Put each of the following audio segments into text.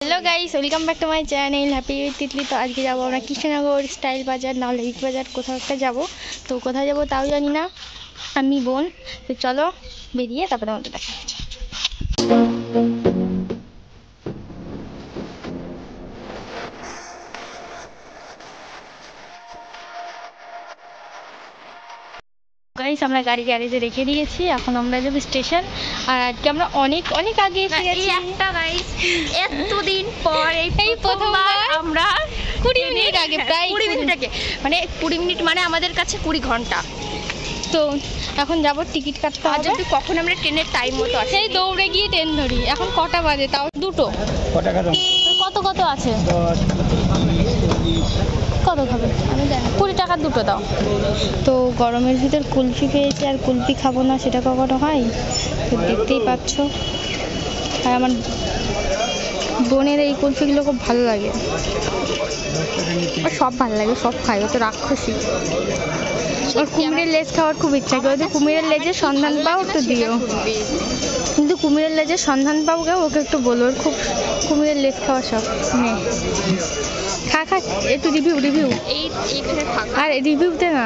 Hello guys welcome back to my channel happy with Titli. तो आज के जाबो আমরা কৃষ্ণনগর স্টাইল বাজার নাহলে বিগ বাজার কোথাও একটা যাব। তো কোথায় যাব তাও জানি না আমি বোন। তো চলো বেরিয়ে তারপরে তোমাদের দেখা হচ্ছে। গাইস আমরা গাড়ি গ্যারেজে রেখে দিয়েছি, এখন আমরা যাব স্টেশন। আর আজকে আমরা অনেক অনেক আগে এসে গেছি। একটা গাইস এতদিন পর এই প্রথমবার আমরা 20 মিনিট আগে, প্রায় 20 মিনিট আগে, মানে 20 মিনিট মানে আমাদের কাছে 20 ঘন্টা। তো এখন যাব টিকিট কাটতে হবে। যদি কখন আমরা ট্রেনের টাইম মতো আসে সেই দৌড়ে গিয়ে ট্রেন ধরি। এখন কটা বাজে তাও? দুটো। কত কত আছে? কত খাবে আমি জানি, 20 টাকার দুটো দাও। তো গরমের ভিতর কুলফি পেয়েছি, আর কুলফি খাবো না সেটা কখনো হয়? তো দেখতেই পাচ্ছ। আর আমার বোনের এই কুলফিগুলো খুব ভালো লাগে, সব ভালো লাগে, সব খাই। ও তো রাক্ষসী। ওর কুমিরের লেজ খাওয়ার খুব ইচ্ছা। কেউ যদি কুমিরের লেজের সন্ধান পাও একটু দিও, কিন্তু কুমিরের লেজের সন্ধান পাও কেউ ওকে একটু বলো। ওর খুব কুমিরের লেজ খাওয়া সব নেই। খা খা একটু রিভিউ এইখানে থাকা। আর রিভিউতে না,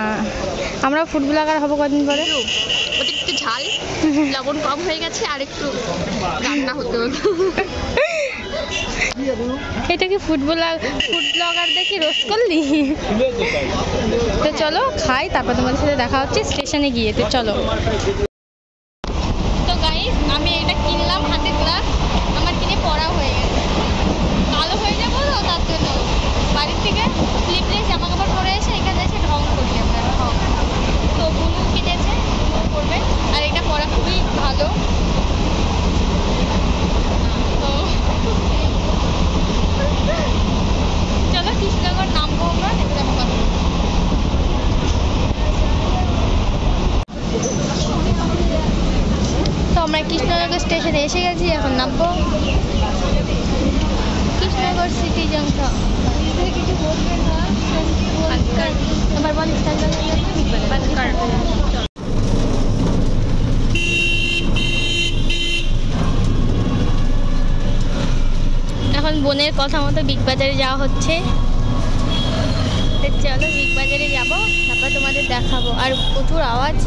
আমরা ফুড ব্লগার হবো কদিন পরে। ওটা একটু ঝাল লবণ কম হয়ে গেছে, আর একটু রান্না হতে হতো। এটা কি ফুড ব্লগার দেখি রোস্ট করলি? তো চলো খাই, তারপর তোমাদের সাথে দেখা হচ্ছে স্টেশনে গিয়ে। তো চলো। তো গাইস আমি এটা কিনলাম হাতে গ্লাস, আমার কিনে পড়া হয়ে গেছে। কালো হয়ে যাবো তো তার জন্য বাড়ির থেকে স্লিপলেস জামা কাপড় পরে এসে এখানে এসে ঢং করি আমরা ঢং। তো বুনু কিনেছে, বুনু করবে। আর এটা পরা খুবই ভালো। চলো কৃষ্ণনগর নামবো আমরা, দেখে যাবো কথা। তো আমরা কৃষ্ণনগর স্টেশনে এসে গেছি, এখন নামবো। Krishnanagar city junction. কিছু বলবেন না? এবার বল এখন বোনের কথা মতো বিগ বাজারে যাওয়া হচ্ছে। চলো বিগ বাজারে যাবো, তারপর তোমাদের দেখাবো। আর প্রচুর আওয়াজ।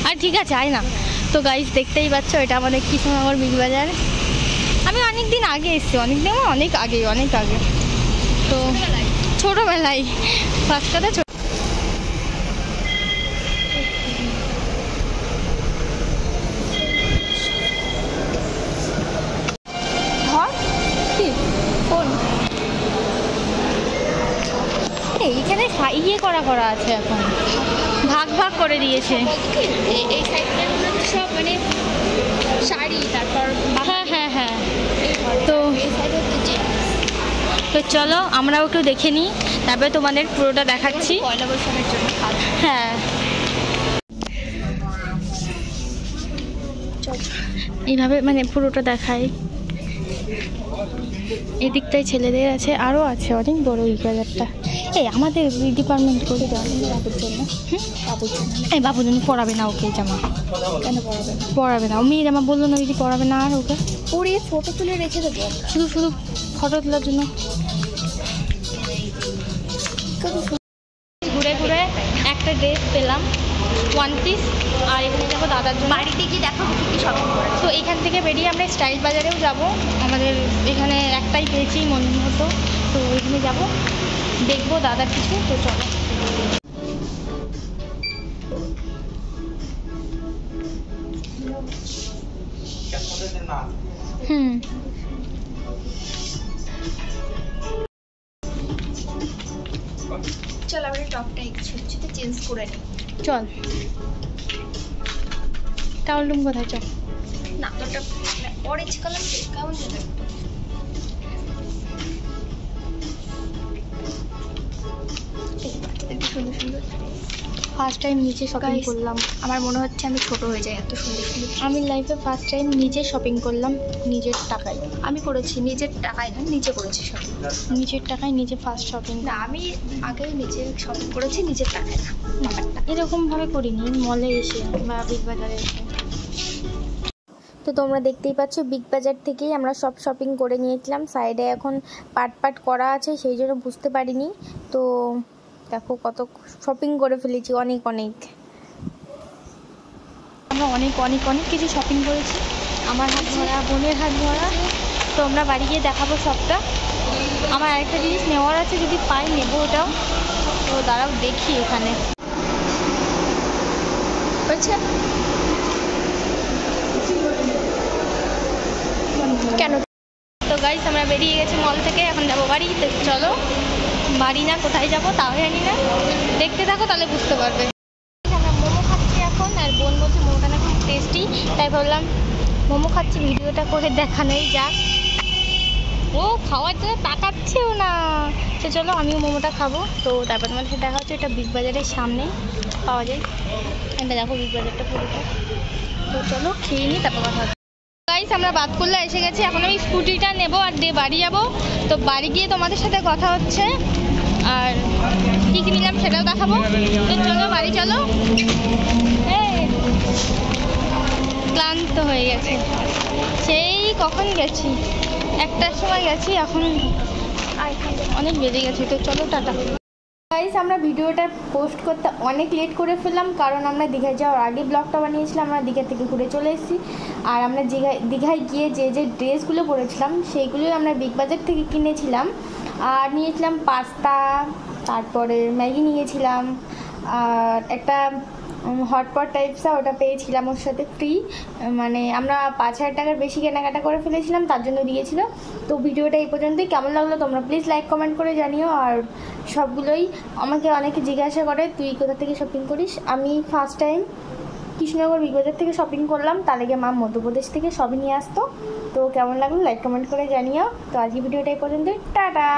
আর ঠিক আছে আয় না। তো গাইস দেখতেই পাচ্ছ, এটা আমাদের কৃষ্ণনগর বিগ বাজার। আমি অনেক দিন আগে এসেছি, অনেক আগে। তো ছোটোবেলায় ফার্স্ট কথা এইখানে ইয়ে করা আছে, এখন ভাগ করে দিয়েছে। এই সাইডটা সব মানে শাড়ি, তারপর হ্যাঁ। তো চলো আমরাও একটু দেখে নিই, তারপরে তোমাদের পুরোটা দেখাচ্ছি। পয়লা বৈশাখের জন্য হ্যাঁ এইভাবে মানে পুরোটা দেখাই। এদিকটায় ছেলেদের আছে, আরও আছে অনেক বড় এই বাজারটা। এই আমাদের ডিপার্টমেন্ট করে বাবুর জন্য। এই বাবুর জন্য পড়াবে না ওকে জামা? কেন পড়াবে না? ও মেয়ে জামা বললো না দিদি পড়াবে না, আর ওকে পরিয়ে ফটো তুলে রেখে দেবো। শুধু ফটো তোলার জন্য। ঘুরে একটা ড্রেস পেলাম, 1 পিস। আর এখানে যাবো দাদার জন্য। বাড়িতে গিয়ে দেখাবো কি কি শপিং করে। তো এখান থেকে বেরিয়ে আমরা স্টাইল বাজারেও যাব। আমাদের এখানে একটাই পেয়েছি মন মতো, তো ওইখানে যাবো, দেখবো দাদার কিছু। তো চলো। চল আমরা টপটা একটু চেঞ্জ করে নিই। চল টাউন রুম কোথায়? চল না, ওটা অরেঞ্জ কালার কেমন যেতে সুন্দর সুন্দর। ফার্স্ট টাইম নিজে শপিং Guys, করলাম। আমার মনে হচ্ছে আমি ছোট হয়ে যাই এত সুন্দর সুন্দর। আমি লাইফে ফার্স্ট টাইম নিজে শপিং করলাম নিজের টাকায়। আমি করেছি নিজের টাকায় না, নিজে করেছি শপিং। নিজের টাকায় নিজে ফার্স্ট শপিং। না, আমি আগে নিজে শপিং করেছি নিজের টাকায় না, ব্যাপারটা এরকমভাবে করিনি, মলে এসে বা বিগ বাজারে এসে। তো তোমরা দেখতেই পাচ্ছ বিগ বাজার থেকেই আমরা সব শপিং করে নিয়েছিলাম। সাইডে এখন পাট পাট করা আছে, সেই জন্য বুঝতে পারিনি। তো দেখো কত শপিং করে ফেলেছি, অনেক অনেক। আমরা অনেক অনেক অনেক কিছু শপিং করেছি, আমার হাত ধরা, বোনের হাত ধরা। তো আমরা বাড়ি গিয়ে দেখাবো সবটা। আমার আরেকটা জিনিস নেওয়ার আছে, যদি পাই নেবো ওটাও। তো দাঁড়াও দেখি এখানে হয়েছে কেন। তো গাইস আমরা বেরিয়ে গেছি মল থেকে, এখন যাবো বাড়ি। তো চলো, বাড়ি না কোথায় যাবো তাও জানি না, দেখতে থাকো তাহলে বুঝতে পারবে। আমরা মোমো খাচ্ছি এখন, আর বোন বলছে মোমোটা না খুব টেস্টি, তাই ভাবলাম মোমো খাচ্ছি ভিডিওটা করে দেখানোই যাক। ও খাওয়ার জন্য তাকাচ্ছেও না। তো চলো আমিও মোমোটা খাবো। তো তারপর তোমাদের সাথে দেখা হচ্ছে, এটা বিগ বাজারের সামনে পাওয়া যায়। এটা দেখো বিগ বাজারটা পুরোটা। তো চলো খেয়ে নিই, তারপর কথা হবে। গাইস আমরা বাতকুল্লা এসে গেছি, এখন আমি স্কুটিটা নেব আর দিয়ে বাড়ি যাব। তো বাড়ি গিয়ে তোমাদের সাথে কথা হচ্ছে, আর কী কী নিলাম সেটাও দেখাবো। তো চলো বাড়ি চলো। ক্লান্ত হয়ে গেছে, সেই কখন গেছি, 1টার সময় গেছি, এখন অনেক বেজে গেছে। তো চলো টাটা। গাইস আমরা ভিডিওটা পোস্ট করতে অনেক লেট করে ফেললাম, কারণ আমরা দীঘায় যাওয়ার আগে ব্লগটা বানিয়েছিলাম। আমরা দীঘা থেকে ঘুরে চলে এসেছি, আর আমরা দীঘায় গিয়ে যে যে ড্রেসগুলো পরেছিলাম সেইগুলোই আমরা বিগ বাজার থেকে কিনেছিলাম। আর নিয়েছিলাম পাস্তা, তারপরে ম্যাগি নিয়েছিলাম, আর একটা হটপট টাইপসা ওটা পেয়েছিলাম ওর সাথে ফ্রি। মানে আমরা 5,000 টাকার বেশি কেনাকাটা করে ফেলেছিলাম, তার জন্য দিয়েছিল। তো ভিডিওটা এই পর্যন্তই। কেমন লাগলো তোমরা প্লিজ লাইক কমেন্ট করে জানিও। আর সবগুলোই আমাকে অনেকে জিজ্ঞাসা করে তুই কোথা থেকে শপিং করিস। আমি ফার্স্ট টাইম কৃষ্ণনগর বিগ বাজার থেকে শপিং করলাম, তার আগে মা মধ্যপ্রদেশ থেকে সবই নিয়ে আসতো। তো কেমন লাগলো লাইক কমেন্ট করে জানিও। তো আজকে ভিডিওটা এই পর্যন্তই, টাটা।